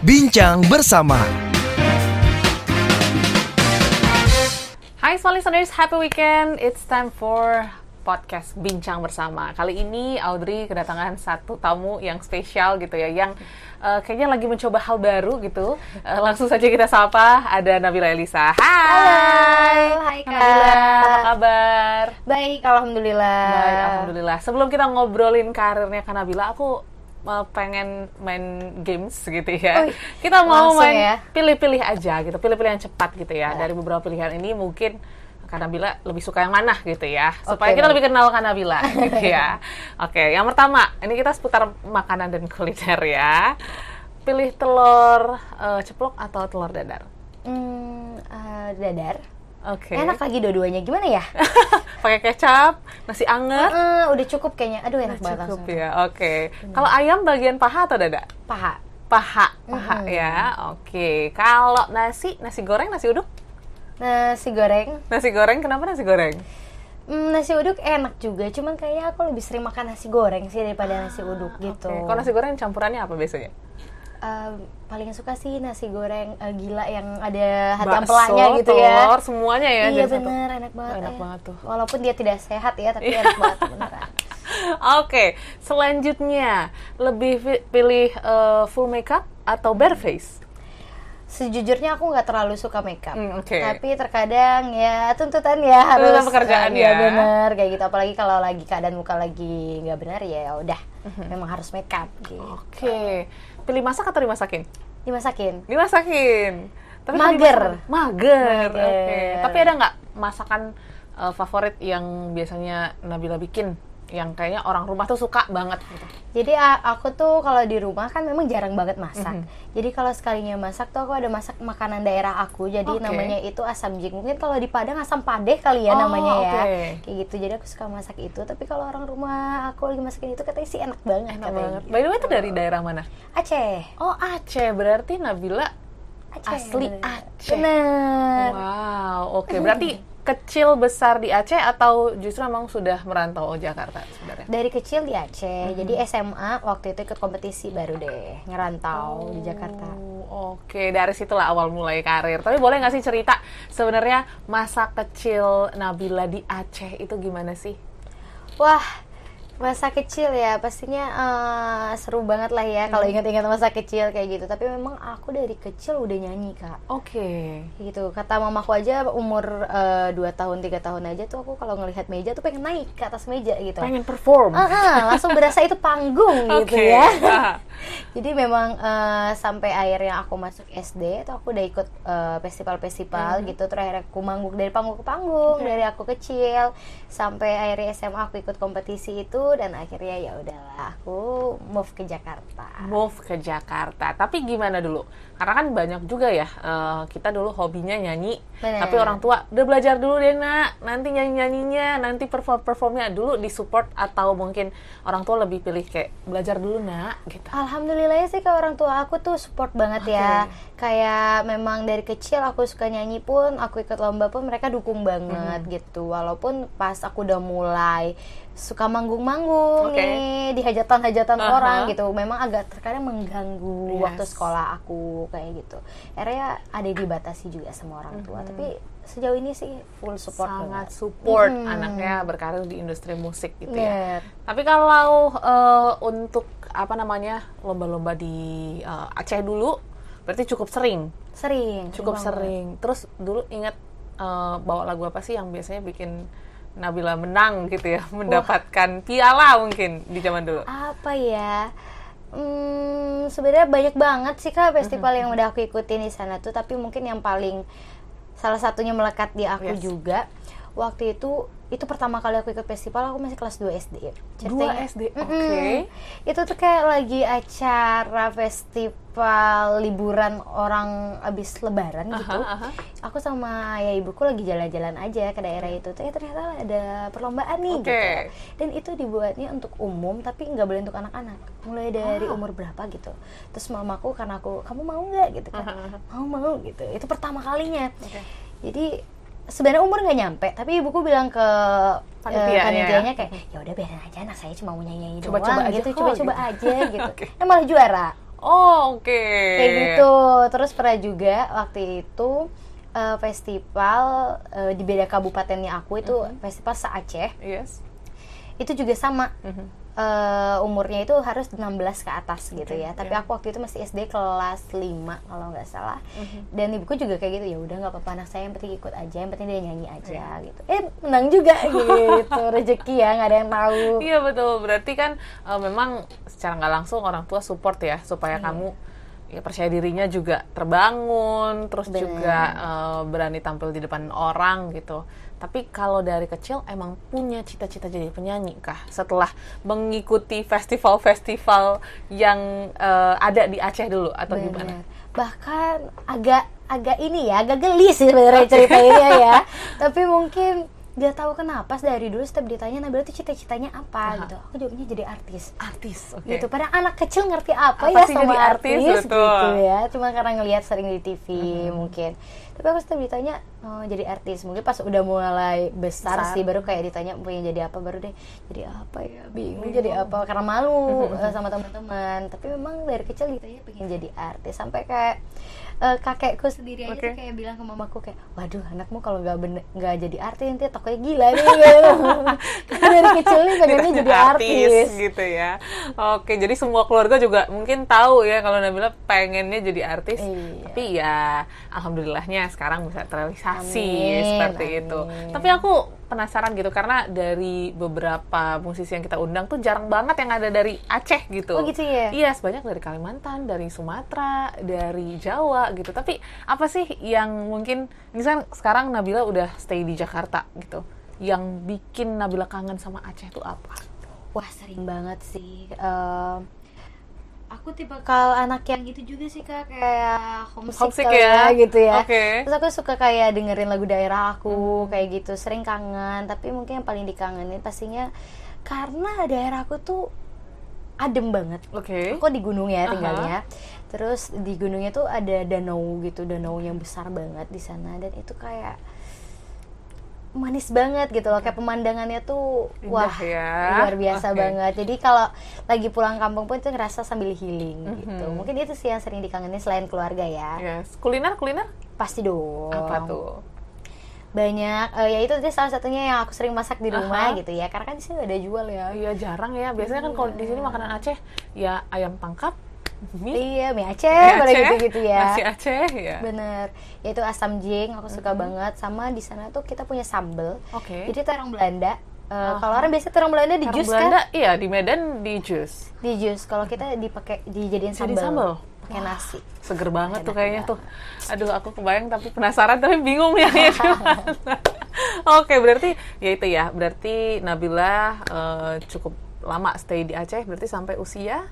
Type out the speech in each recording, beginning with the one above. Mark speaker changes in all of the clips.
Speaker 1: Bincang bersama.
Speaker 2: Hai small listeners, happy weekend. It's time for podcast Bincang Bersama. Kali ini Audrey kedatangan satu tamu yang spesial gitu ya, yang kayaknya lagi mencoba hal baru gitu. Langsung saja kita sapa, ada Nabila Elisa. Hai.
Speaker 3: Hai Kak.
Speaker 2: Nabila, apa kabar?
Speaker 3: Baik, alhamdulillah.
Speaker 2: Baik, alhamdulillah. Sebelum kita ngobrolin karirnya Kak Nabila, aku pengen main games gitu ya. Kita mau
Speaker 3: langsung
Speaker 2: main
Speaker 3: ya?
Speaker 2: pilih-pilih aja gitu, pilih-pilih yang cepat gitu ya. Dari beberapa pilihan ini mungkin Kak Nabila lebih suka yang mana gitu ya, supaya kita lebih kenal Kak Nabila gitu ya. Oke, yang pertama, ini kita seputar makanan dan kuliner ya. Pilih telur ceplok atau telur dadar?
Speaker 3: Dadar.
Speaker 2: Oke.
Speaker 3: Enak lagi dua-duanya, gimana ya?
Speaker 2: Pakai kecap, nasi anget.
Speaker 3: Udah cukup kayaknya. Aduh, enak banget
Speaker 2: Cukup
Speaker 3: langsung.
Speaker 2: ya, oke. Kalau ayam bagian paha atau dada?
Speaker 3: Paha.
Speaker 2: Paha ya, oke. Kalau nasi goreng, nasi uduk?
Speaker 3: Nasi goreng.
Speaker 2: Nasi goreng, kenapa nasi goreng?
Speaker 3: Nasi uduk enak juga, cuman kayaknya aku lebih sering makan nasi goreng sih daripada nasi uduk gitu.
Speaker 2: Oke. Kalau nasi goreng campurannya apa biasanya?
Speaker 3: Paling suka sih nasi goreng gila yang ada hati
Speaker 2: Bakso,
Speaker 3: ampelanya gitu ya.
Speaker 2: telur, semuanya ya.
Speaker 3: Iya
Speaker 2: jadi satu.
Speaker 3: bener, enak banget.
Speaker 2: Enak banget tuh.
Speaker 3: Walaupun dia tidak sehat ya, tapi enak banget beneran.
Speaker 2: Oke, selanjutnya lebih pilih full makeup atau bare face?
Speaker 3: Sejujurnya aku nggak terlalu suka makeup,
Speaker 2: Oke.
Speaker 3: tapi terkadang ya tuntutan ya harus
Speaker 2: Tuntutan pekerjaan
Speaker 3: iya,
Speaker 2: ya.
Speaker 3: bener kayak gitu. Apalagi kalau lagi keadaan muka lagi nggak benar ya udah memang harus makeup gitu.
Speaker 2: Oke, pilih masak atau dimasakin?
Speaker 3: Dimasakin.
Speaker 2: Dimasakin. Tapi kalau
Speaker 3: Mager.
Speaker 2: Mager. Oke.
Speaker 3: Mager.
Speaker 2: Tapi ada nggak masakan favorit yang biasanya Nabila bikin yang kayaknya orang rumah tuh suka banget gitu?
Speaker 3: Jadi aku tuh kalau di rumah kan memang jarang banget masak. Jadi kalau sekalinya masak tuh aku ada masak makanan daerah aku. Jadi
Speaker 2: Oke.
Speaker 3: namanya itu asam jing. Mungkin kalau di Padang asam padeh kali ya namanya ya.
Speaker 2: Oke.
Speaker 3: Kayak gitu. Jadi aku suka masak itu. Tapi kalau orang rumah aku lagi masakin itu katanya sih enak banget.
Speaker 2: Enak
Speaker 3: katanya
Speaker 2: banget.
Speaker 3: gitu.
Speaker 2: By the way itu dari daerah mana?
Speaker 3: Aceh.
Speaker 2: Oh Aceh, berarti Nabila
Speaker 3: Aceh,
Speaker 2: asli
Speaker 3: bener.
Speaker 2: Aceh.
Speaker 3: Bener.
Speaker 2: Wow, oke. Berarti kecil besar di Aceh atau justru emang sudah merantau ke Jakarta sebenarnya?
Speaker 3: Dari kecil di Aceh, jadi SMA waktu itu ikut kompetisi baru deh ngerantau di Jakarta.
Speaker 2: Oke, dari situlah awal mulai karir. Tapi boleh nggak sih cerita sebenarnya masa kecil Nabila di Aceh itu gimana sih?
Speaker 3: Wah, masa kecil ya pastinya seru banget lah ya kalau ingat-ingat masa kecil kayak gitu. Tapi memang aku dari kecil udah nyanyi Kak.
Speaker 2: Oke.
Speaker 3: Gitu, kata mamaku aja umur 2 tahun 3 tahun aja tuh aku kalau ngelihat meja tuh pengen naik ke atas meja gitu.
Speaker 2: Pengen perform.
Speaker 3: Langsung berasa itu panggung gitu
Speaker 2: Oke.
Speaker 3: ya. Jadi memang sampai akhirnya aku masuk SD tuh aku udah ikut festival-festival gitu. Terakhir aku manggung dari panggung ke panggung dari aku kecil sampai akhirnya SMA aku ikut kompetisi itu dan akhirnya ya udahlah aku move ke Jakarta.
Speaker 2: Move ke Jakarta. Tapi gimana dulu? Karena kan banyak juga ya kita dulu hobinya nyanyi.
Speaker 3: Bener.
Speaker 2: Tapi orang tua udah belajar dulu deh nak. Nanti nyanyi-nyanyinya, nanti performnya dulu disupport atau mungkin orang tua lebih pilih kayak belajar dulu nak gitu.
Speaker 3: Alhamdulillah sih ke orang tua aku tuh support banget ya. Kayak memang dari kecil aku suka nyanyi pun, aku ikut lomba pun mereka dukung banget gitu. Walaupun pas aku udah mulai suka manggung-manggung nih di hajatan-hajatan orang gitu, memang agak terkadang mengganggu waktu sekolah aku kayak gitu. Akhirnya ada dibatasi juga sama orang tua. Tapi sejauh ini sih full support
Speaker 2: Sangat
Speaker 3: banget.
Speaker 2: support anaknya berkarir di industri musik gitu ya.
Speaker 3: Bener.
Speaker 2: Tapi kalau untuk apa namanya lomba-lomba di Aceh dulu, berarti cukup sering. Cukup
Speaker 3: banget.
Speaker 2: sering. Terus dulu ingat bawa lagu apa sih yang biasanya bikin Nabila menang gitu ya, mendapatkan piala mungkin di zaman dulu?
Speaker 3: Apa ya? Sebenarnya banyak banget sih Kak festival yang udah aku ikutin di sana tuh, tapi mungkin yang paling salah satunya melekat di aku juga. Waktu itu pertama kali aku ikut festival aku masih kelas 2 SD.
Speaker 2: 2 SD. Oke.
Speaker 3: Itu tuh kayak lagi acara festival liburan orang abis lebaran gitu. Aku sama ayah ibuku lagi jalan-jalan aja ke daerah itu. Ternyata ada perlombaan nih gitu. Dan itu dibuatnya untuk umum tapi nggak boleh untuk anak-anak. Mulai dari umur berapa gitu. Terus mamaku karena kamu mau nggak gitu kan? Mau gitu. Itu pertama kalinya. Jadi sebenarnya umur nggak nyampe, tapi ibuku bilang ke panitianya kayak ya udah biarin aja anak saya cuma mau nyanyi doang
Speaker 2: coba-coba aja
Speaker 3: gitu,
Speaker 2: kok,
Speaker 3: coba-coba
Speaker 2: gitu.
Speaker 3: aja gitu. Malah juara.
Speaker 2: Oh, oke.
Speaker 3: Kayak gitu. Terus pernah juga waktu itu festival di beda kabupatennya aku itu festival se-Aceh.
Speaker 2: Yes.
Speaker 3: Itu juga sama. Umurnya itu harus 16 ke atas gitu ya. Tapi aku waktu itu masih SD kelas 5 kalau nggak salah. Dan ibuku juga kayak gitu, ya udah nggak apa-apa anak saya, yang penting ikut aja, yang penting dia nyanyi aja gitu. Menang juga gitu. Rezeki ya, nggak ada yang tahu.
Speaker 2: Iya betul. Berarti kan memang secara nggak langsung orang tua support ya supaya kamu ya percaya dirinya juga terbangun, terus juga berani tampil di depan orang gitu. Tapi kalau dari kecil emang punya cita-cita jadi penyanyi kah? Setelah mengikuti festival-festival yang ada di Aceh dulu atau gimana?
Speaker 3: Bahkan agak ini ya, agak geli sih sebenarnya ceritanya ya. Tapi mungkin gak tahu kenapa dari dulu setiap ditanya Nabila tuh cita-citanya apa gitu, aku jawabnya jadi artis. Gitu. Padahal anak kecil ngerti apa ya
Speaker 2: sih
Speaker 3: sama
Speaker 2: jadi artis
Speaker 3: gitu ya, cuma karena ngelihat sering di TV mungkin. Tapi aku setiap ditanya jadi artis. Mungkin pas udah mulai besar sih baru kayak ditanya pengen jadi apa, baru deh jadi apa ya, bingung jadi apa karena malu sama teman-teman. Tapi memang dari kecil ditanya pengen jadi artis, sampai kayak kakekku sendiri aja tuh kayak bilang ke mamaku kayak, waduh anakmu kalau nggak jadi artis nanti takutnya gila nih gitu. Dari kecil nih pengennya jadi artis
Speaker 2: gitu ya. Oke, jadi semua keluarga juga mungkin tahu ya kalau Nabila pengennya jadi artis. Tapi ya alhamdulillahnya sekarang bisa terrealisasi seperti itu. Tapi aku penasaran gitu karena dari beberapa musisi yang kita undang tuh jarang banget yang ada dari Aceh gitu.
Speaker 3: Oh gitu ya?
Speaker 2: Iya, sebanyak dari Kalimantan, dari Sumatera, dari Jawa gitu. Tapi apa sih yang mungkin misalnya sekarang Nabila udah stay di Jakarta gitu, yang bikin Nabila kangen sama Aceh itu apa?
Speaker 3: Wah sering banget sih. Aku tipikal anak yang gitu juga sih Kak, kayak homesick ya gitu ya. Terus aku suka kayak dengerin lagu daerah aku kayak gitu, sering kangen. Tapi mungkin yang paling dikangenin pastinya karena daerah aku tuh adem banget. Aku di gunung ya tinggalnya. Terus di gunungnya tuh ada danau gitu, danau yang besar banget di sana, dan itu kayak manis banget gitu loh, kayak pemandangannya tuh wah luar biasa banget. Jadi kalau lagi pulang kampung pun tuh ngerasa sambil healing gitu. Mungkin itu sih yang sering dikangenin selain keluarga ya.
Speaker 2: Kuliner
Speaker 3: pasti dong.
Speaker 2: Apa tuh?
Speaker 3: Banyak, ya itu salah satunya yang aku sering masak di rumah gitu ya, karena kan di sini nggak ada jual ya.
Speaker 2: Iya jarang ya, biasanya kan kalau di sini makanan Aceh ya ayam tangkap,
Speaker 3: mie Aceh, pada gitu-gitu ya.
Speaker 2: Nasi Aceh ya.
Speaker 3: Bener. Yaitu asam jing, aku suka banget. Sama di sana tuh kita punya sambel. Jadi itu orang Belanda. Kalau orang biasa orang Belanda di jus kan?
Speaker 2: Iya, di Medan di jus.
Speaker 3: Di jus. Kalau kita dijadiin sambel. Pakai nasi.
Speaker 2: Seger banget tuh kayaknya tuh. Aduh, aku kebayang tapi penasaran tapi bingung ya. Oke, berarti ya itu ya. Berarti Nabila cukup lama stay di Aceh, berarti sampai usia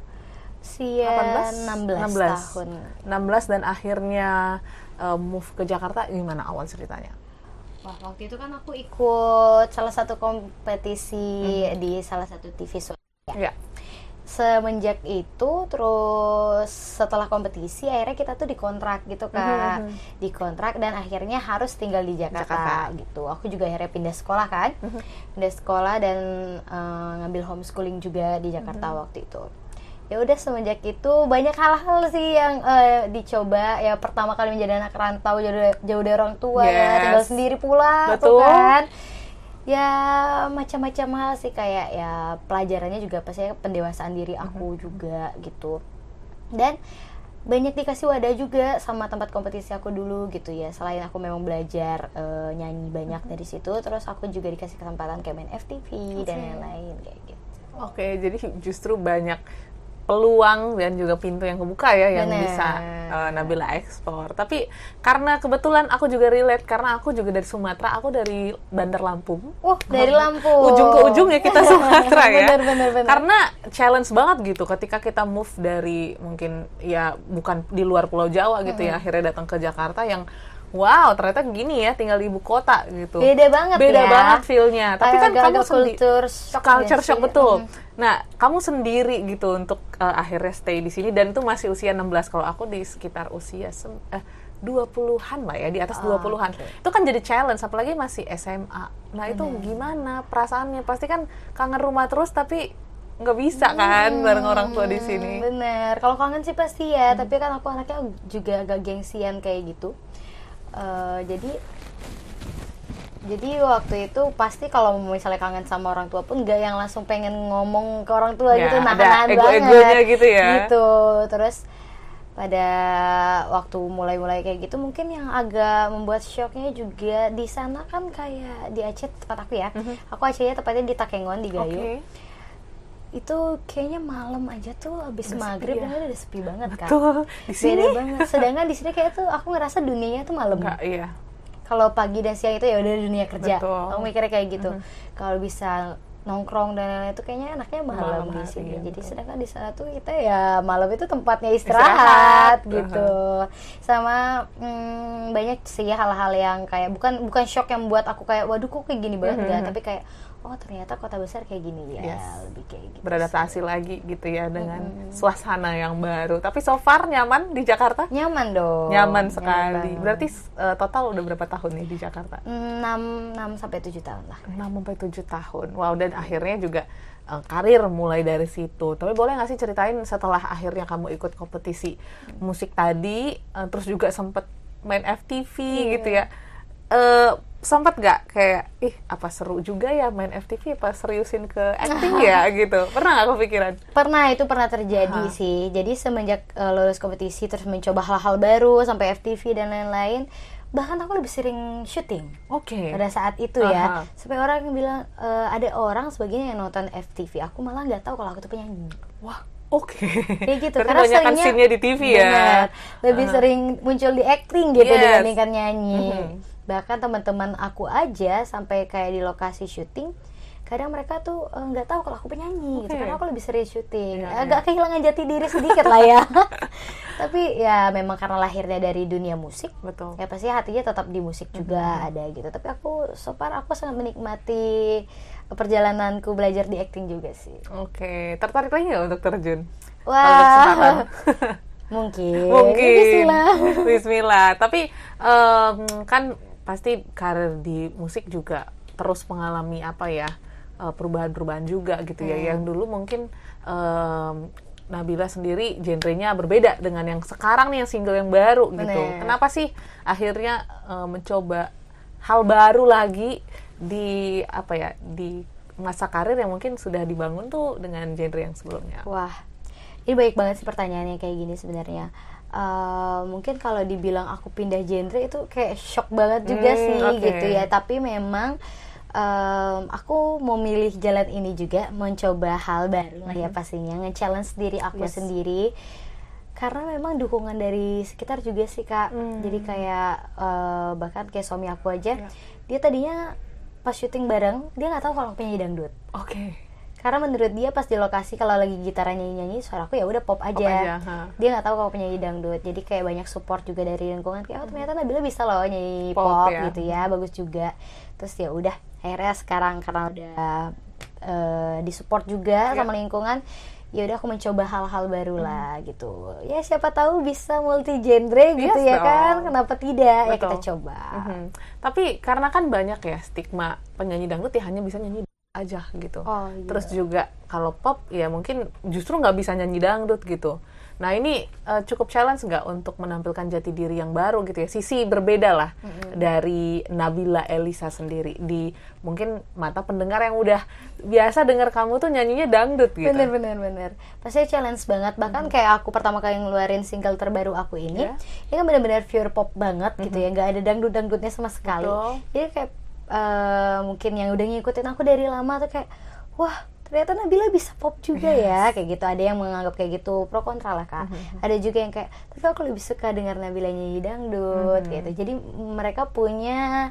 Speaker 3: 16 tahun.
Speaker 2: 16 dan akhirnya move ke Jakarta, gimana awal ceritanya?
Speaker 3: Wah, waktu itu kan aku ikut salah satu kompetisi di salah satu TV swasta. Semenjak itu, terus setelah kompetisi akhirnya kita tuh dikontrak gitu Kak. Dikontrak dan akhirnya harus tinggal di Jakarta gitu. Aku juga akhirnya pindah sekolah kan. Pindah sekolah dan ngambil homeschooling juga di Jakarta waktu itu. Ya udah, semenjak itu banyak hal-hal sih yang dicoba. Ya pertama kali menjadi anak rantau jauh dari orang tua, ya tinggal sendiri pula tuh kan. Ya macam-macam hal sih, kayak ya pelajarannya juga pasti pendewasaan diri aku juga gitu. Dan banyak dikasih wadah juga sama tempat kompetisi aku dulu gitu ya. Selain aku memang belajar nyanyi banyak dari situ, terus aku juga dikasih kesempatan kayak main FTV dan lain-lain kayak gitu.
Speaker 2: Jadi justru banyak peluang dan juga pintu yang kebuka ya yang bisa Nabila eksplor. Tapi karena kebetulan aku juga relate, karena aku juga dari Sumatera, aku dari Bandar Lampung.
Speaker 3: Dari Lampung.
Speaker 2: Ujung ke ujung ya kita Sumatera ya.
Speaker 3: Bener.
Speaker 2: Karena challenge banget gitu ketika kita move dari mungkin ya bukan di luar Pulau Jawa gitu ya, akhirnya datang ke Jakarta yang wow, ternyata gini ya tinggal di ibu kota gitu.
Speaker 3: Beda banget
Speaker 2: feel-nya. Tapi kan kamu culture shock betul. Nah, kamu sendiri gitu untuk akhirnya stay di sini, dan itu masih usia 16. Kalau aku di sekitar usia 20-an lah ya, di atas 20-an. Itu kan jadi challenge, apalagi masih SMA. Nah, itu gimana perasaannya? Pasti kan kangen rumah terus, tapi nggak bisa kan bareng orang tua di sini.
Speaker 3: Bener, kalau kangen sih pasti ya, tapi kan aku anaknya juga agak gengsian kayak gitu. Jadi waktu itu pasti kalau misalnya kangen sama orang tua pun nggak yang langsung pengen ngomong ke orang tua
Speaker 2: Ya,
Speaker 3: gitu,
Speaker 2: ada
Speaker 3: nahan-nahan
Speaker 2: ego-egonya
Speaker 3: banget
Speaker 2: gitu ya.
Speaker 3: gitu. Terus pada waktu mulai-mulai kayak gitu mungkin yang agak membuat shocknya juga di sana kan kayak di Aceh tempat aku ya. Aku Acehnya tepatnya di Takengon di Gayo.
Speaker 2: Oke.
Speaker 3: Itu kayaknya malam aja tuh habis maghrib
Speaker 2: ya.
Speaker 3: dan udah sepi banget kan.
Speaker 2: Tuh, di sini
Speaker 3: Beda banget. Sedangkan di sini kayak tuh aku ngerasa dunianya tuh malam.
Speaker 2: enggak, iya.
Speaker 3: Kalau pagi dan siang itu ya udah dunia kerja.
Speaker 2: Betul.
Speaker 3: Aku mikirnya kayak gitu. Kalau bisa nongkrong dan lain-lain itu kayaknya enaknya malam di
Speaker 2: hari,
Speaker 3: sini.
Speaker 2: iya,
Speaker 3: Jadi
Speaker 2: betul.
Speaker 3: sedangkan di sana tuh kita ya malam itu tempatnya istirahat gitu. Sama banyak sih hal-hal yang kayak bukan shock yang buat aku kayak waduh kok kayak gini banget enggak, tapi kayak oh ternyata kota besar kayak gini ya.
Speaker 2: Yes.
Speaker 3: Lebih kayak gitu.
Speaker 2: Beradaptasi lagi gitu ya dengan suasana yang baru. Tapi so far nyaman di Jakarta?
Speaker 3: Nyaman dong.
Speaker 2: Nyaman sekali.
Speaker 3: banget.
Speaker 2: Berarti total udah berapa tahun nih di Jakarta?
Speaker 3: 6 sampai 7 tahun lah.
Speaker 2: 6-7 tahun. Wow, dan akhirnya juga karir mulai dari situ. Tapi boleh nggak sih ceritain setelah akhirnya kamu ikut kompetisi musik tadi, terus juga sempet main FTV gitu ya. Sempet nggak kayak, apa seru juga ya main FTV, apa seriusin ke acting ya gitu? Pernah nggak kepikiran?
Speaker 3: Itu pernah terjadi sih. Jadi semenjak lulus kompetisi terus mencoba hal-hal baru sampai FTV dan lain-lain, bahkan aku lebih sering syuting
Speaker 2: Oke.
Speaker 3: pada saat itu ya. Sampai orang yang bilang ada orang sebagian yang nonton FTV, aku malah nggak tahu kalau aku tuh penyanyi.
Speaker 2: Wah, oke.
Speaker 3: Kayak gitu.
Speaker 2: Berarti
Speaker 3: Karena
Speaker 2: banyak
Speaker 3: seringnya
Speaker 2: scene-nya di TV ya.
Speaker 3: bener, lebih sering muncul di acting gitu
Speaker 2: Yes.
Speaker 3: dibandingkan nyanyi. Bahkan teman-teman aku aja sampai kayak di lokasi syuting, kadang mereka tuh nggak tahu kalau aku penyanyi gitu, karena aku lebih sering syuting. Agak kehilangan jati diri sedikit lah ya. Tapi ya memang karena lahirnya dari dunia musik,
Speaker 2: Betul.
Speaker 3: ya pasti hatinya tetap di musik juga ada gitu. Tapi aku so far aku sangat menikmati perjalananku belajar di acting juga sih.
Speaker 2: Oke, tertarik lagi nggak untuk terjun?
Speaker 3: Wah, mungkin. Bismillah.
Speaker 2: Bismillah. Tapi kan pasti karir di musik juga terus mengalami perubahan-perubahan juga gitu ya. Yang dulu mungkin Nabila sendiri genrenya berbeda dengan yang sekarang nih, yang single yang baru gitu.
Speaker 3: Bener.
Speaker 2: Kenapa sih akhirnya mencoba hal baru lagi di di masa karir yang mungkin sudah dibangun tuh dengan genre yang sebelumnya?
Speaker 3: Wah, ini baik banget sih pertanyaannya kayak gini sebenarnya. Mungkin kalau dibilang aku pindah genre itu kayak shock banget juga sih gitu ya. Tapi memang aku mau milih jalan ini juga, mencoba hal baru lah ya pastinya, nge-challenge diri aku sendiri. Karena memang dukungan dari sekitar juga sih Kak. Jadi kayak bahkan kayak suami aku aja, dia tadinya pas syuting bareng dia nggak tahu kalau aku penyanyi dangdut.
Speaker 2: Oke.
Speaker 3: Karena menurut dia pas di lokasi kalau lagi gitaran nyanyi suara aku ya udah pop aja. Dia nggak tahu kalau penyanyi dangdut. Jadi kayak banyak support juga dari lingkungan, kayak ternyata Nabila bisa loh nyanyi pop
Speaker 2: ya.
Speaker 3: gitu ya, bagus juga. Terus ya udah akhirnya sekarang karena udah disupport juga sama lingkungan, ya udah aku mencoba hal-hal baru lah gitu. Ya siapa tahu bisa multi genre gitu ya kan? Kenapa tidak? Betul. Ya kita coba.
Speaker 2: Tapi karena kan banyak ya stigma penyanyi dangdut ya hanya bisa nyanyi aja gitu. Terus juga kalau pop ya mungkin justru nggak bisa nyanyi dangdut gitu. Nah ini cukup challenge nggak untuk menampilkan jati diri yang baru gitu ya, sisi berbeda lah dari Nabila Elisa sendiri di mungkin mata pendengar yang udah biasa dengar kamu tuh nyanyinya dangdut gitu.
Speaker 3: Bener. Pasti challenge banget. Bahkan kayak aku pertama kali ngeluarin single terbaru aku ini, ini kan benar-benar pure pop banget gitu ya, nggak ada dangdut-dangdutnya sama sekali. Jadi kayak mungkin yang udah ngikutin aku dari lama tuh kayak wah ternyata Nabila bisa pop juga ya, kayak gitu. Ada yang menganggap kayak gitu, pro kontra lah Kak. Ada juga yang kayak tapi aku lebih suka dengar Nabila nyanyi dangdut gitu. Jadi mereka punya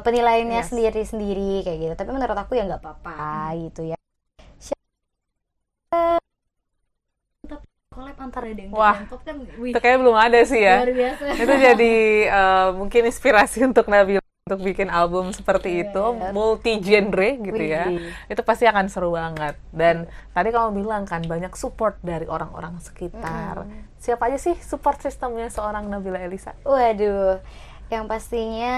Speaker 3: penilaiannya sendiri-sendiri kayak gitu. Tapi menurut aku ya nggak apa-apa gitu ya. Collab antara dangdut dan pop kan
Speaker 2: itu kayaknya belum ada sih ya.
Speaker 3: Luar biasa.
Speaker 2: Itu jadi mungkin inspirasi untuk Nabila untuk bikin album seperti itu, multi genre gitu ya. Itu pasti akan seru banget. Dan tadi kamu bilang kan banyak support dari orang-orang sekitar. Siapa aja sih support sistemnya seorang Nabila Elisa?
Speaker 3: Waduh, yang pastinya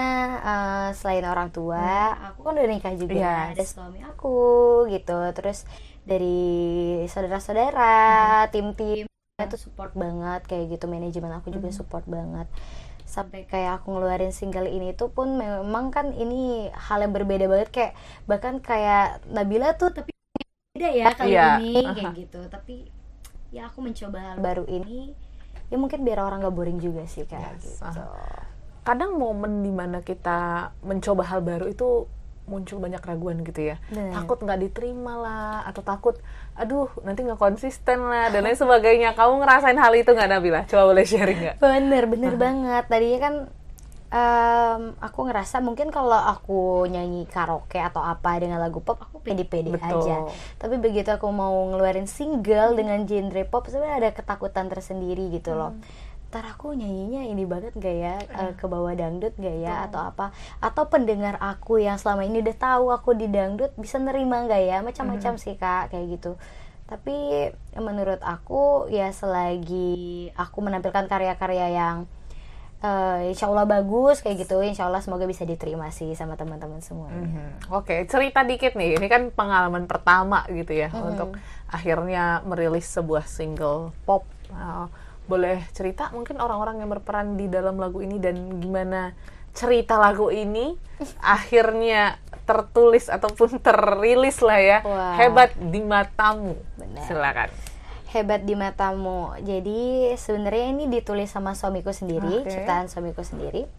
Speaker 3: selain orang tua, aku kan udah nikah juga, ada suami aku gitu. Terus dari saudara-saudara, tim-tim itu support banget kayak gitu, manajemen aku juga support banget. Sampai kayak aku ngeluarin single ini tuh pun memang kan ini hal yang berbeda banget, kayak bahkan kayak Nabila tuh tapi beda ya kali ini kayak gitu. Tapi ya aku mencoba hal baru ini ya mungkin biar orang gak boring juga sih kayak gitu.
Speaker 2: Kadang momen dimana kita mencoba hal baru itu muncul banyak raguan gitu ya. Takut nggak diterima lah, atau takut aduh nanti nggak konsisten lah dan lain sebagainya. Kamu ngerasain hal itu nggak, Nabila? Coba boleh sharing nggak?
Speaker 3: Bener banget. Tadinya kan aku ngerasa mungkin kalau aku nyanyi karaoke atau apa dengan lagu pop aku pede-pede aja. Tapi begitu aku mau ngeluarin single dengan genre pop, sebenarnya ada ketakutan tersendiri gitu loh. Ntar aku nyanyinya ini banget gak ya, ke bawah dangdut gak ya, atau apa, atau pendengar aku yang selama ini udah tahu aku di dangdut bisa nerima gak ya, macam-macam sih Kak, kayak gitu. Tapi menurut aku ya selagi aku menampilkan karya-karya yang insya Allah bagus kayak gitu, insya Allah semoga bisa diterima sih sama teman-teman semuanya.
Speaker 2: Oke, cerita dikit nih, ini kan pengalaman pertama gitu ya untuk akhirnya merilis sebuah single pop. Boleh cerita mungkin orang-orang yang berperan di dalam lagu ini dan gimana cerita lagu ini akhirnya tertulis ataupun terilis lah ya. Hebat di Matamu.
Speaker 3: Benar.
Speaker 2: Silakan.
Speaker 3: Hebat di Matamu. Jadi sebenarnya ini ditulis sama suamiku sendiri, ciptaan suamiku sendiri.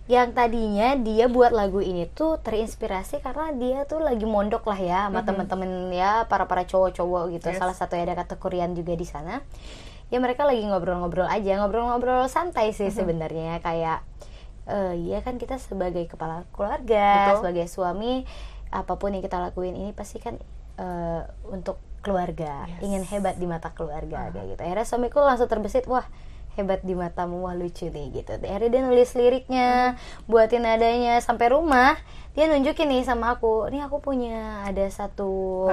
Speaker 3: Yang tadinya dia buat lagu ini tuh terinspirasi karena dia tuh lagi mondok lah ya sama temen-temen ya, para cowok-cowok gitu. Salah satu ada kata Korean juga di sana. Ya mereka lagi ngobrol-ngobrol aja, ngobrol-ngobrol santai sih sebenarnya, kayak ya kan kita sebagai kepala keluarga, sebagai suami, apapun yang kita lakuin ini pasti kan untuk keluarga, ingin hebat di mata keluarga kayak gitu. Akhirnya suamiku langsung terbesit, wah hebat di matamu, wah lucu nih gitu. Akhirnya dia nulis liriknya, buatin nadanya, sampai rumah dia nunjukin nih sama aku, nih aku punya ada satu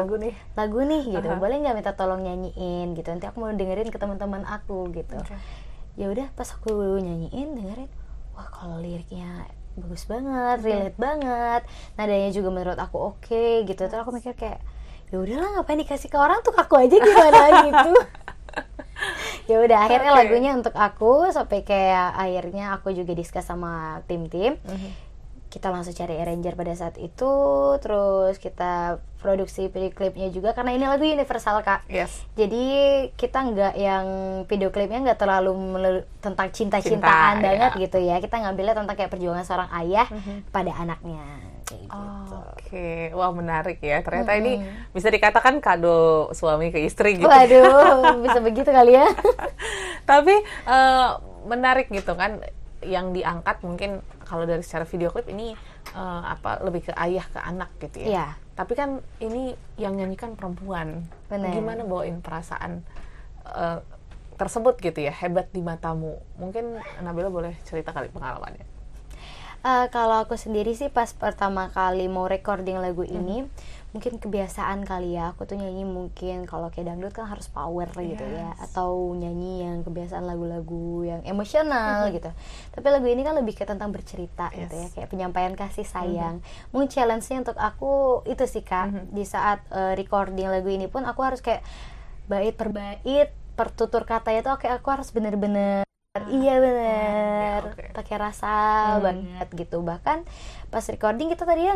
Speaker 3: lagu nih gitu, boleh nggak minta tolong nyanyiin gitu, nanti aku mau dengerin ke teman-teman aku gitu. Ya udah pas aku nyanyiin, dengerin, wah kalau liriknya bagus banget, relate banget, nadanya juga menurut aku oke gitu. Terus aku mikir kayak ya udahlah ngapain dikasih ke orang, tuh aku aja gimana gitu. Ya udah akhirnya lagunya untuk aku, sampai kayak akhirnya aku juga discuss sama tim-tim. Kita langsung cari arranger pada saat itu, terus kita produksi video klipnya juga karena ini lagu universal Kak. Jadi kita nggak yang video klipnya nggak terlalu tentang cinta-cintaan banget gitu ya. Kita ngambilnya tentang kayak perjuangan seorang ayah pada anaknya.
Speaker 2: Oke, wah menarik ya. Ternyata ini bisa dikatakan kado suami ke istri gitu.
Speaker 3: Waduh, bisa begitu kali ya.
Speaker 2: Tapi menarik gitu kan, yang diangkat mungkin kalau dari secara video klip ini lebih ke ayah ke anak gitu ya. Tapi kan ini yang nyanyikan perempuan. Gimana bawain perasaan tersebut gitu ya, hebat di matamu. Mungkin Nabila boleh cerita kali pengalamannya.
Speaker 3: Kalau aku sendiri sih pas pertama kali mau recording lagu ini, mungkin kebiasaan kali ya, aku tuh nyanyi mungkin kalau kayak dangdut kan harus power gitu ya, atau nyanyi yang kebiasaan lagu-lagu yang emosional gitu. Tapi lagu ini kan lebih ke tentang bercerita gitu ya, kayak penyampaian kasih sayang. Mungkin challenge-nya untuk aku itu sih Kak, di saat recording lagu ini pun aku harus kayak bait per bait, per tutur katanya tuh aku harus bener-bener iya bener, pakai rasa banget gitu. Bahkan pas recording kita tadinya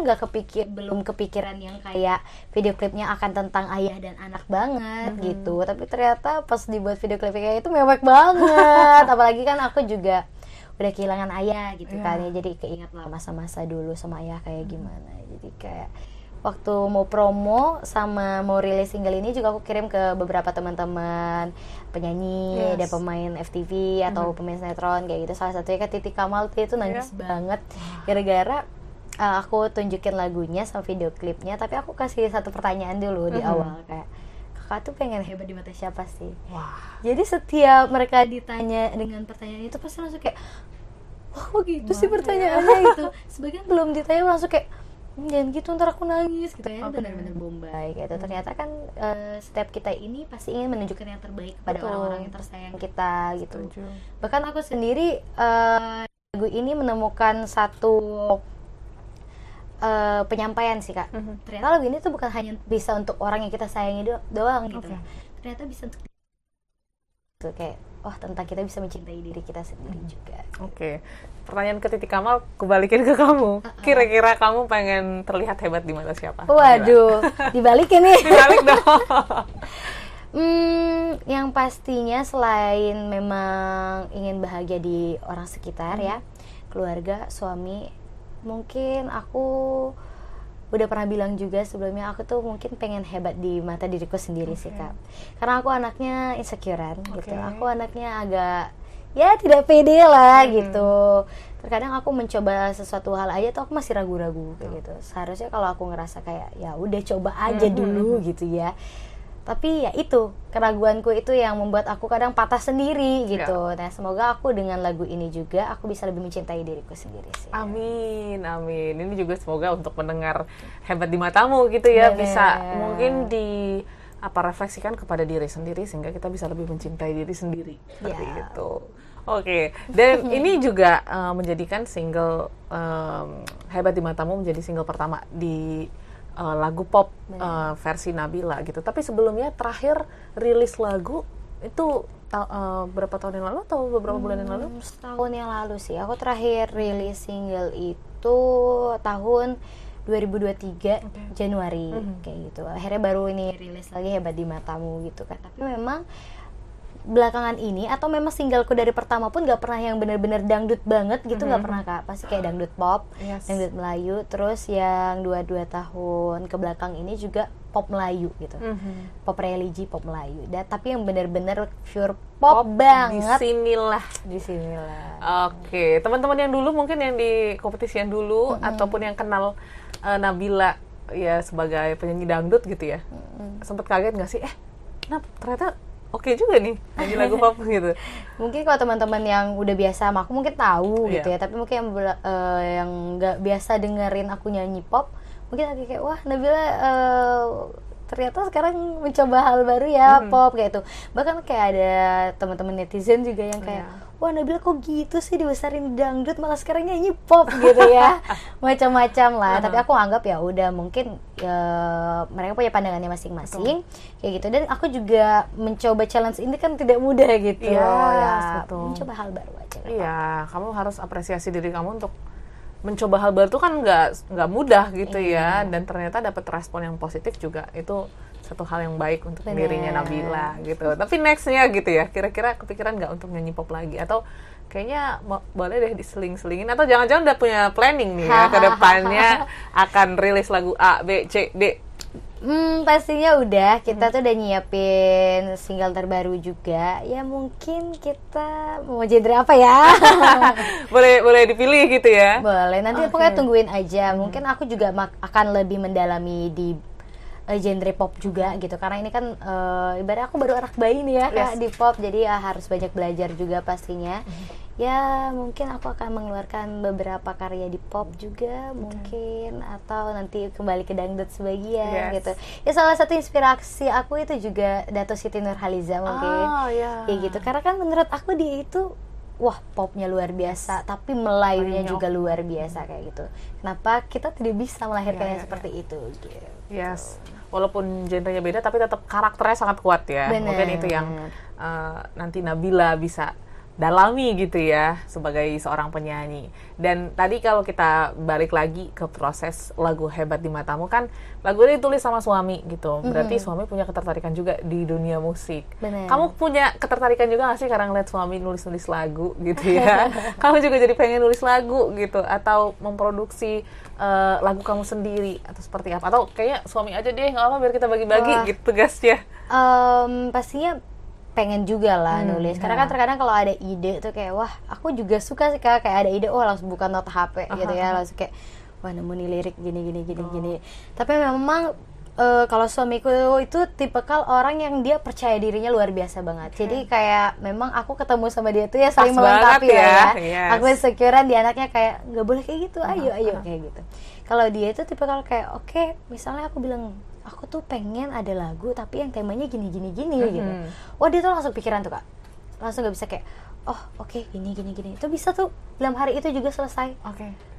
Speaker 3: belum kepikiran yang kayak video klipnya akan tentang ayah dan anak banget gitu. Tapi ternyata pas dibuat video klipnya kayak itu mewek banget. Apalagi kan aku juga udah kehilangan ayah gitu kan ya, jadi keinget lah masa-masa dulu sama ayah kayak gimana. Jadi kayak waktu mau promo sama mau rilis single ini juga aku kirim ke beberapa teman-teman penyanyi dan pemain FTV atau pemain sinetron kayak gitu. Salah satunya kan Titi Kamal tuh, itu nangis banget gara-gara aku tunjukin lagunya sama video klipnya, tapi aku kasih satu pertanyaan dulu di awal kayak, kakak tuh pengen hebat di mata siapa sih? Jadi setiap mereka ditanya dengan pertanyaan itu pasti langsung kayak, wah kok gitu sih pertanyaannya gitu. Sebagian belum ditanya langsung kayak, jangan gitu ntar aku nangis gitu ya. Benar-benar bombay gitu. Ternyata kan setiap kita ini pasti ingin menunjukkan yang terbaik kepada orang-orang yang tersayang kita gitu. Bahkan aku sendiri lagu ini menemukan satu penyampaian sih Kak. Ternyata lagu ini tuh bukan hanya bisa untuk orang yang kita sayangi doang gitu. Ternyata bisa untuk tuh kayak tentang kita bisa mencintai diri kita sendiri juga.
Speaker 2: Oke. Pertanyaan ke Titi Kamal, kebalikin ke kamu. Kira-kira kamu pengen terlihat hebat di mata siapa?
Speaker 3: Waduh, dibalikin nih.
Speaker 2: Dibalik dong.
Speaker 3: Yang pastinya selain memang ingin bahagia di orang sekitar ya, keluarga, suami, mungkin aku udah pernah bilang juga sebelumnya, aku tuh mungkin pengen hebat di mata diriku sendiri sih Kak. Karena aku anaknya insecurean gitu. Aku anaknya agak ya tidak pede lah gitu. Terkadang aku mencoba sesuatu hal aja tuh aku masih ragu-ragu kayak gitu. Seharusnya kalau aku ngerasa kayak ya udah coba aja dulu gitu ya. Tapi ya itu, keraguanku itu yang membuat aku kadang patah sendiri gitu. Nah, semoga aku dengan lagu ini juga aku bisa lebih mencintai diriku sendiri sih.
Speaker 2: Amin, amin. Ini juga semoga untuk mendengar hebat di matamu gitu ya, bisa mungkin refleksikan kepada diri sendiri sehingga kita bisa lebih mencintai diri sendiri. Seperti itu. Oke. Dan ini juga menjadikan single Hebat di Matamu menjadi single pertama di lagu pop versi Nabila gitu. Tapi sebelumnya terakhir rilis lagu itu berapa tahun yang lalu atau beberapa bulan yang lalu?
Speaker 3: Setahun yang lalu sih. Aku terakhir rilis single itu tahun 2023 Januari kayak gitu. Akhirnya baru ini rilis lagi Hebat di Matamu gitu kan. Tapi memang belakangan ini atau memang singleku dari pertama pun gak pernah yang bener-bener dangdut banget gitu, gak pernah Kak. Pasti kayak dangdut pop, dangdut Melayu. Terus yang 2 tahun ke belakang ini juga pop Melayu gitu, pop religi, pop Melayu. Tapi yang bener-bener pure pop banget. Di sinilah.
Speaker 2: Oke, teman-teman yang dulu mungkin yang di kompetisian dulu ataupun yang kenal Nabila ya sebagai penyanyi dangdut gitu ya, sempet kaget nggak sih? Ternyata oke juga nih nyanyi lagu pop gitu.
Speaker 3: Mungkin kalau teman-teman yang udah biasa sama aku mungkin tahu gitu ya, tapi mungkin yang nggak biasa dengerin aku nyanyi pop mungkin lagi kayak wah Nabila ternyata sekarang mencoba hal baru ya pop kayak itu. Bahkan kayak ada teman-teman netizen juga yang kayak wah Nabila kok gitu sih dibesarin di dangdut malah sekarang nyanyi pop gitu ya. Macam-macam lah. Tapi aku anggap ya udah mungkin mereka punya pandangannya masing-masing kayak gitu. Dan aku juga mencoba challenge ini kan tidak mudah gitu. Mencoba hal baru aja.
Speaker 2: Iya, kamu harus apresiasi diri kamu untuk mencoba hal baru itu kan nggak mudah gitu ya. Dan ternyata dapat respon yang positif juga itu satu hal yang baik untuk dirinya Nabila gitu. Tapi nextnya gitu ya, kira-kira kepikiran nggak untuk nyanyi pop lagi? Atau kayaknya boleh deh diseling-selingin? Atau jangan-jangan udah punya planning nih ya, ke depannya akan rilis lagu A, B, C, D?
Speaker 3: Pastinya udah, kita tuh udah nyiapin single terbaru juga. Ya mungkin kita mau genre apa ya?
Speaker 2: boleh dipilih gitu ya?
Speaker 3: Boleh, nanti pokoknya tungguin aja. Mungkin aku juga akan lebih mendalami di genre pop juga gitu, karena ini kan ibarat aku baru anak bayi nih ya Kak, di pop, jadi harus banyak belajar juga pastinya. Ya mungkin aku akan mengeluarkan beberapa karya di pop juga mungkin, atau nanti kembali ke dangdut sebagian gitu. Ya salah satu inspirasi aku itu juga Dato Siti Nurhaliza mungkin kayak gitu, karena kan menurut aku dia itu wah popnya luar biasa, tapi Melayunya juga luar biasa kayak gitu. Kenapa kita tidak bisa melahirkannya seperti itu gitu.
Speaker 2: Walaupun genrenya beda tapi tetap karakternya sangat kuat ya. Mungkin itu yang nanti Nabila bisa dalami gitu ya sebagai seorang penyanyi. Dan tadi kalau kita balik lagi ke proses lagu Hebat di Matamu, kan lagu ini ditulis sama suami gitu. Berarti suami punya ketertarikan juga di dunia musik. Kamu punya ketertarikan juga nggak sih karena ngeliat suami nulis-nulis lagu gitu ya? Kamu juga jadi pengen nulis lagu gitu, atau memproduksi lagu kamu sendiri, atau seperti apa? Atau kayaknya suami aja deh, nggak apa biar kita bagi-bagi gitu tugasnya.
Speaker 3: Pastinya pengen juga lah nulis, karena kan terkadang kalau ada ide tuh kayak wah aku juga suka sih kayak ada ide, langsung buka nota HP gitu ya, langsung kayak wah nemu nih lirik gini. Tapi memang kalau suamiku itu tipikal orang yang dia percaya dirinya luar biasa banget. Jadi kayak memang aku ketemu sama dia tuh ya saling melengkapi ya. Aku insecurean di anaknya kayak nggak boleh kayak gitu, ayo kayak gitu. Kalau dia itu tipikal kayak oke, misalnya aku bilang aku tuh pengen ada lagu tapi yang temanya gini gitu. Wah dia tuh langsung pikiran tuh Kak, langsung nggak bisa kayak oh oke, gini itu bisa tuh dalam hari itu juga selesai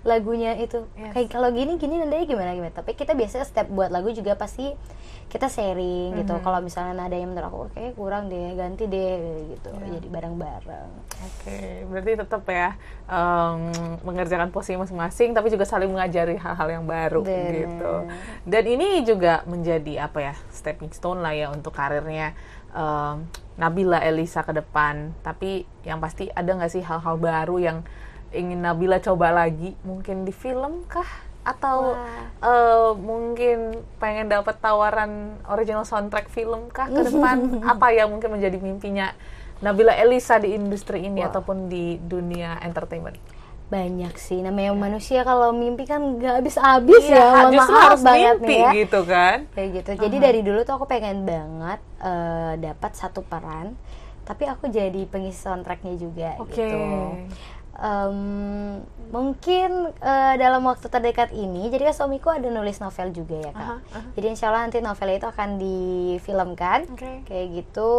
Speaker 3: lagunya itu. Kayak kalau gini nadanya gimana, tapi kita biasanya setiap buat lagu juga pasti kita sharing gitu. Kalau misalnya nada yang menurut aku kayaknya kurang deh, ganti deh gitu. Jadi bareng-bareng.
Speaker 2: Berarti tetap ya mengerjakan posisi masing-masing, tapi juga saling mengajari hal-hal yang baru gitu. Dan ini juga menjadi apa ya, stepping stone lah ya untuk karirnya Nabila Elisa ke depan. Tapi yang pasti ada nggak sih hal-hal baru yang ingin Nabila coba lagi? Mungkin di film kah? Atau mungkin pengen dapat tawaran original soundtrack film kah ke depan? Apa yang mungkin menjadi mimpinya Nabila Elisa di industri ini ataupun di dunia entertainment?
Speaker 3: Banyak sih, namanya manusia kalau mimpi kan nggak habis-habis ya.
Speaker 2: Justru harus mimpi ya. Gitu kan?
Speaker 3: Kayak gitu. Jadi dari dulu tuh aku pengen banget dapat satu peran, tapi aku jadi pengisi soundtracknya juga gitu. Mungkin dalam waktu terdekat ini, jadi kan suamiku ada nulis novel juga ya Kak. Jadi insya Allah nanti novelnya itu akan difilmkan, kayak gitu.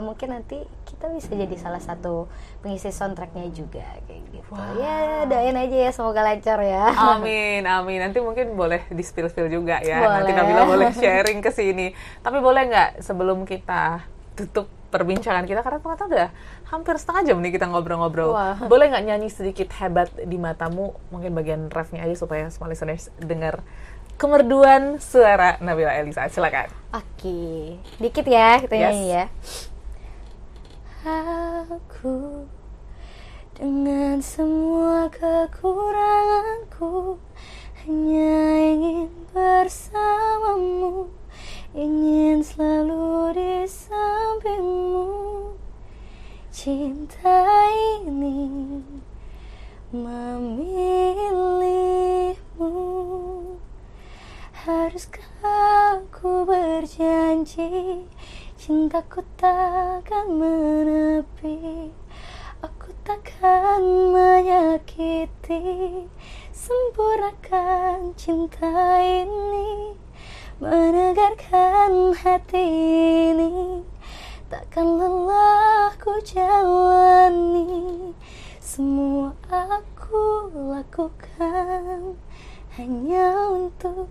Speaker 3: Mungkin nanti kita bisa jadi salah satu pengisi soundtracknya juga, kayak gitu. Ya doain aja ya, semoga lancar ya.
Speaker 2: Amin. Nanti mungkin boleh di spill juga ya. Boleh. Nanti Nabila boleh sharing ke sini. Tapi boleh nggak sebelum kita tutup perbincangan kita, karena ternyata udah hampir setengah jam nih kita ngobrol-ngobrol. Boleh nggak nyanyi sedikit Hebat di Matamu, mungkin bagian refnya aja supaya semua listeners dengar kemerduan suara Nabila Elisa. Silakan.
Speaker 3: Oke, dikit ya kita nyanyi ya. Aku dengan semua kekuranganku hanya ingin bersamamu, ingin selalu di sampingmu. Cinta ini memilihmu. Haruskah aku berjanji, cintaku takkan menepi, aku takkan menyakiti, sempurnakan cinta ini, menegarkan hati ini, takkan lelah ku jalani, semua aku lakukan hanya untuk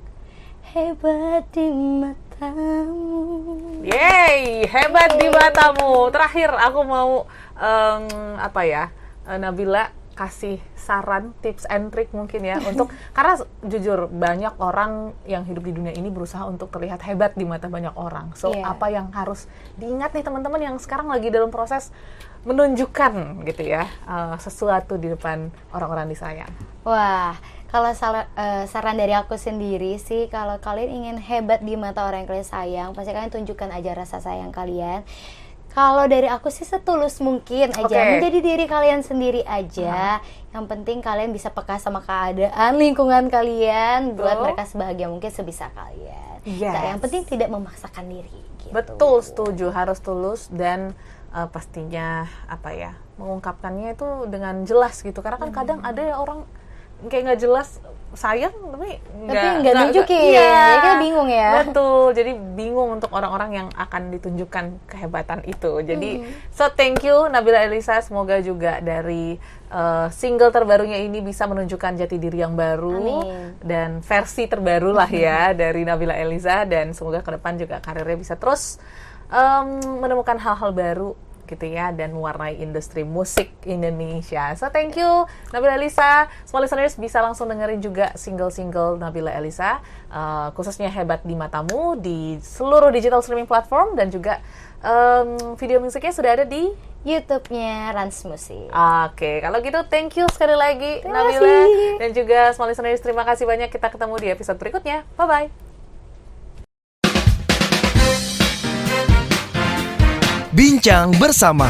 Speaker 3: hebat di matamu.
Speaker 2: Yeay, hebat di matamu. Terakhir aku mau Nabila kasih saran, tips and trick mungkin ya untuk, karena jujur banyak orang yang hidup di dunia ini berusaha untuk terlihat hebat di mata banyak orang. So apa yang harus diingat nih teman-teman yang sekarang lagi dalam proses menunjukkan gitu ya sesuatu di depan orang-orang disayang?
Speaker 3: Wah, kalau saran dari aku sendiri sih, kalau kalian ingin hebat di mata orang yang kalian sayang, pasti kalian tunjukkan aja rasa sayang kalian. Kalau dari aku sih setulus mungkin aja, menjadi diri kalian sendiri aja. Yang penting kalian bisa peka sama keadaan lingkungan kalian, buat mereka sebahagia mungkin sebisa kalian. Nah, yang penting tidak memaksakan diri gitu.
Speaker 2: Betul, setuju, harus tulus dan pastinya mengungkapkannya itu dengan jelas gitu. Karena kan kadang ada ya orang kayak nggak jelas sayang tapi nggak
Speaker 3: nunjukin, ya kita bingung ya.
Speaker 2: Betul, jadi bingung untuk orang-orang yang akan ditunjukkan kehebatan itu. Jadi so thank you Nabila Elisa, semoga juga dari single terbarunya ini bisa menunjukkan jati diri yang baru. Amin. Dan versi terbaru lah ya dari Nabila Elisa, dan semoga ke depan juga karirnya bisa terus menemukan hal-hal baru gitu ya, dan mewarnai industri musik Indonesia. So thank you Nabila Elisa. Semua listeners bisa langsung dengerin juga single-single Nabila Elisa, khususnya Hebat di Matamu, di seluruh digital streaming platform, dan juga video musiknya sudah ada di
Speaker 3: YouTube-nya Rans Musik.
Speaker 2: Oke, kalau gitu thank you sekali lagi Nabila, dan juga semua listeners, terima kasih banyak. Kita ketemu di episode berikutnya. Bye-bye.
Speaker 1: Bincang bersama